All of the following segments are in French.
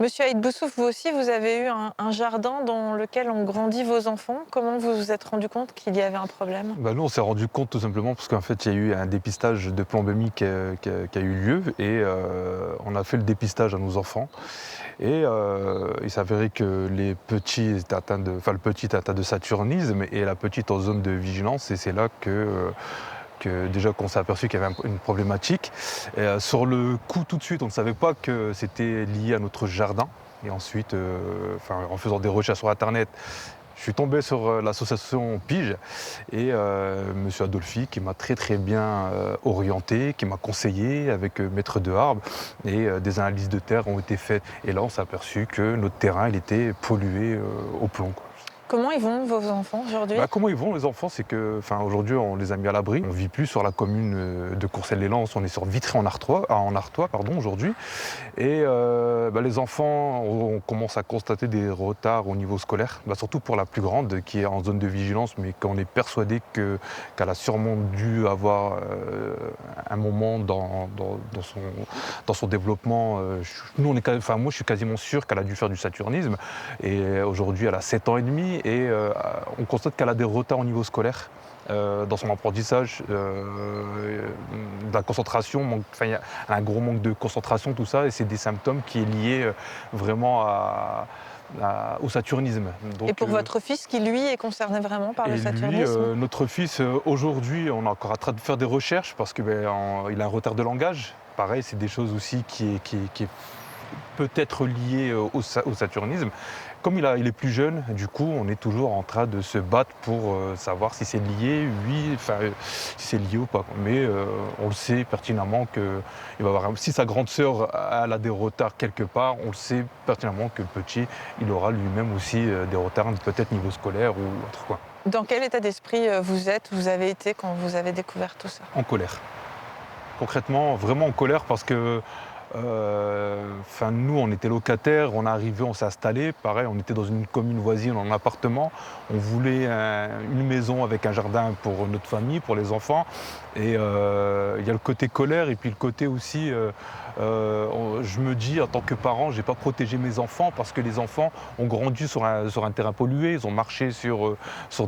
Monsieur Aïd Boussouf, vous aussi, vous avez eu un jardin dans lequel ont grandi vos enfants. Comment vous vous êtes rendu compte qu'il y avait un problème? Nous, on s'est rendu compte tout simplement parce qu'en fait, il y a eu un dépistage de plombémie qui a eu lieu et on a fait le dépistage à nos enfants. Et il s'avérait que les petits étaient atteints le petit était atteint de saturnisme et la petite en zone de vigilance. Et c'est là que déjà qu'on s'est aperçu qu'il y avait une problématique. Et, sur le coup, tout de suite, on ne savait pas que c'était lié à notre jardin. Et ensuite, en faisant des recherches sur Internet, je suis tombé sur l'association Pige et monsieur Adolphi qui m'a très bien orienté, qui m'a conseillé avec Maître Deharbre et des analyses de terre ont été faites. Et là, on s'est aperçu que notre terrain, il était pollué au plomb, quoi. Comment ils vont, vos enfants, aujourd'hui? Comment ils vont les enfants, c'est que, aujourd'hui on les a mis à l'abri. On vit plus sur la commune de Courcelles-lès-Lens, on est sur Vitry-en-Artois, aujourd'hui. Et les enfants, on commence à constater des retards au niveau scolaire, surtout pour la plus grande qui est en zone de vigilance, mais qu'on est persuadé qu'elle a sûrement dû avoir un moment dans son développement. Moi je suis quasiment sûr qu'elle a dû faire du saturnisme. Et aujourd'hui elle a 7 ans et demi et on constate qu'elle a des retards au niveau scolaire. Dans son apprentissage, de la concentration, il y a un gros manque de concentration, tout ça, et c'est des symptômes qui est lié vraiment au saturnisme. Et Donc, pour votre fils, qui, lui, est concerné vraiment par le et lui, saturnisme? notre fils, aujourd'hui, on est encore en train de faire des recherches parce que il a un retard de langage. Pareil, c'est des choses aussi qui est peut-être lié au saturnisme. Comme il est plus jeune, du coup, on est toujours en train de se battre pour savoir si c'est lié, si c'est lié ou pas. Mais on le sait pertinemment que si sa grande sœur elle a des retards quelque part, on le sait pertinemment que le petit, il aura lui-même aussi des retards, peut-être niveau scolaire ou autre, quoi. Dans quel état d'esprit vous avez été quand vous avez découvert tout ça? En colère. Concrètement, vraiment en colère parce que nous, on était locataires, on est arrivé, on s'est installé. Pareil, on était dans une commune voisine, en appartement. On voulait une maison avec un jardin pour notre famille, pour les enfants. Et il y a le côté colère et puis le côté aussi, je me dis, en tant que parent, j'ai pas protégé mes enfants parce que les enfants ont grandi sur un terrain pollué, ils ont marché sur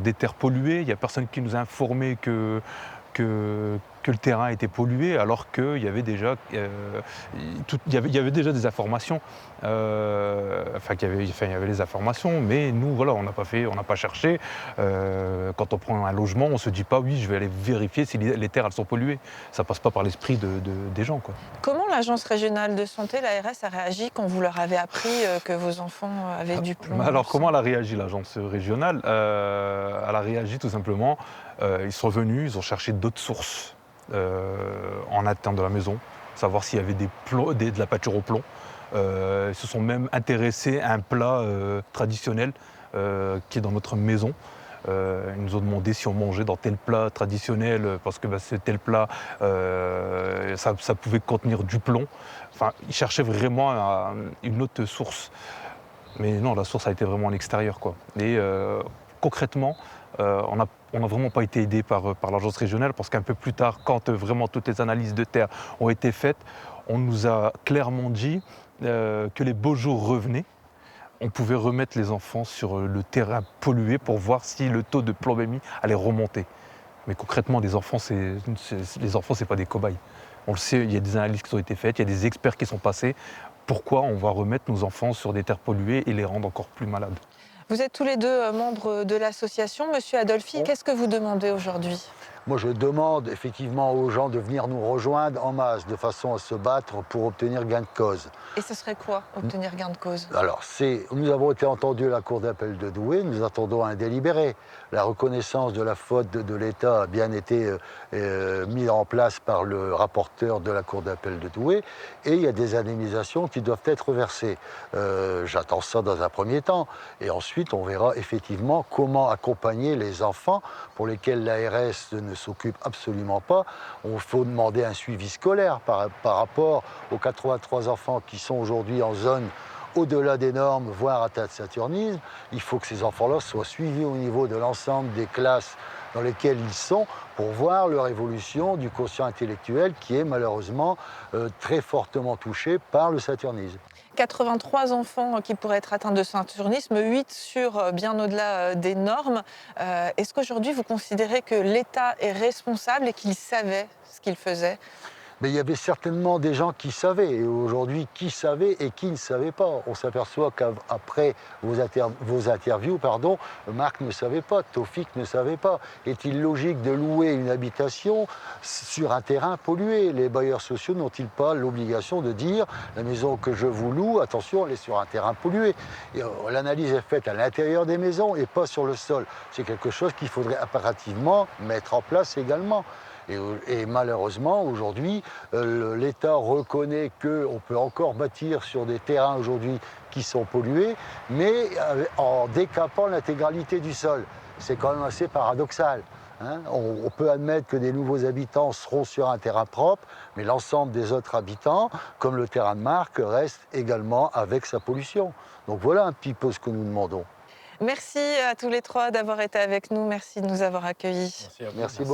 des terres polluées. Il n'y a personne qui nous a informé que le terrain était pollué alors qu'il y avait déjà, il y avait déjà des informations. Il y avait les informations, mais nous, voilà, on n'a pas cherché. Quand on prend un logement, on se dit pas, oui, je vais aller vérifier si les terres elles sont polluées. Ça passe pas par l'esprit des gens, quoi. Comment l'Agence régionale de santé, l'ARS, a réagi quand vous leur avez appris que vos enfants avaient du plomb dans le Alors, comment sang? elle a réagi, l'agence régionale? Elle a réagi tout simplement, ils sont venus, ils ont cherché d'autres sources en atteinte de la maison, savoir s'il y avait de la pâture au plomb. Ils se sont même intéressés à un plat traditionnel qui est dans notre maison. Ils nous ont demandé si on mangeait dans tel plat traditionnel parce que ce tel plat, ça pouvait contenir du plomb. Ils cherchaient vraiment une autre source. Mais non, la source a été vraiment à l'extérieur, quoi. Et concrètement, on n'a vraiment pas été aidé par l'agence régionale parce qu'un peu plus tard, quand vraiment toutes les analyses de terre ont été faites, on nous a clairement dit que les beaux jours revenaient. On pouvait remettre les enfants sur le terrain pollué pour voir si le taux de plombémie allait remonter. Mais concrètement, les enfants, c'est pas des cobayes. On le sait, il y a des analyses qui ont été faites, il y a des experts qui sont passés. Pourquoi on va remettre nos enfants sur des terres polluées et les rendre encore plus malades? Vous êtes tous les deux membres de l'association. Monsieur Adolphi, qu'est-ce que vous demandez aujourd'hui? Moi, je demande effectivement aux gens de venir nous rejoindre en masse, de façon à se battre pour obtenir gain de cause. Et ce serait quoi, obtenir gain de cause? Alors, nous avons été entendus à la Cour d'appel de Douai, nous attendons un délibéré. La reconnaissance de la faute de l'État a bien été mise en place par le rapporteur de la Cour d'appel de Douai, et il y a des indemnisations qui doivent être versées. J'attends ça dans un premier temps, et ensuite on verra effectivement comment accompagner les enfants pour lesquels l'ARS ne s'occupe absolument pas. Il faut demander un suivi scolaire par rapport aux 83 enfants qui sont aujourd'hui en zone au-delà des normes, voire atteints de saturnisme. Il faut que ces enfants-là soient suivis au niveau de l'ensemble des classes dans lesquelles ils sont pour voir leur évolution du quotient intellectuel qui est malheureusement très fortement touché par le saturnisme. 83 enfants qui pourraient être atteints de saturnisme, 8 sur bien au-delà des normes. Est-ce qu'aujourd'hui vous considérez que l'État est responsable et qu'il savait ce qu'il faisait? Mais il y avait certainement des gens qui savaient. Et aujourd'hui, qui savait et qui ne savait pas. On s'aperçoit qu'après vos interviews, Marc ne savait pas, Taufik ne savait pas. Est-il logique de louer une habitation sur un terrain pollué? Les bailleurs sociaux n'ont-ils pas l'obligation de dire la maison que je vous loue, attention, elle est sur un terrain pollué? L'analyse est faite à l'intérieur des maisons et pas sur le sol. C'est quelque chose qu'il faudrait impérativement mettre en place également. Et malheureusement, aujourd'hui, l'État reconnaît qu'on peut encore bâtir sur des terrains aujourd'hui qui sont pollués, mais en décapant l'intégralité du sol. C'est quand même assez paradoxal. On peut admettre que des nouveaux habitants seront sur un terrain propre, mais l'ensemble des autres habitants, comme le terrain de Marc, reste également avec sa pollution. Donc voilà un petit peu ce que nous demandons. Merci à tous les trois d'avoir été avec nous. Merci de nous avoir accueillis. Merci beaucoup.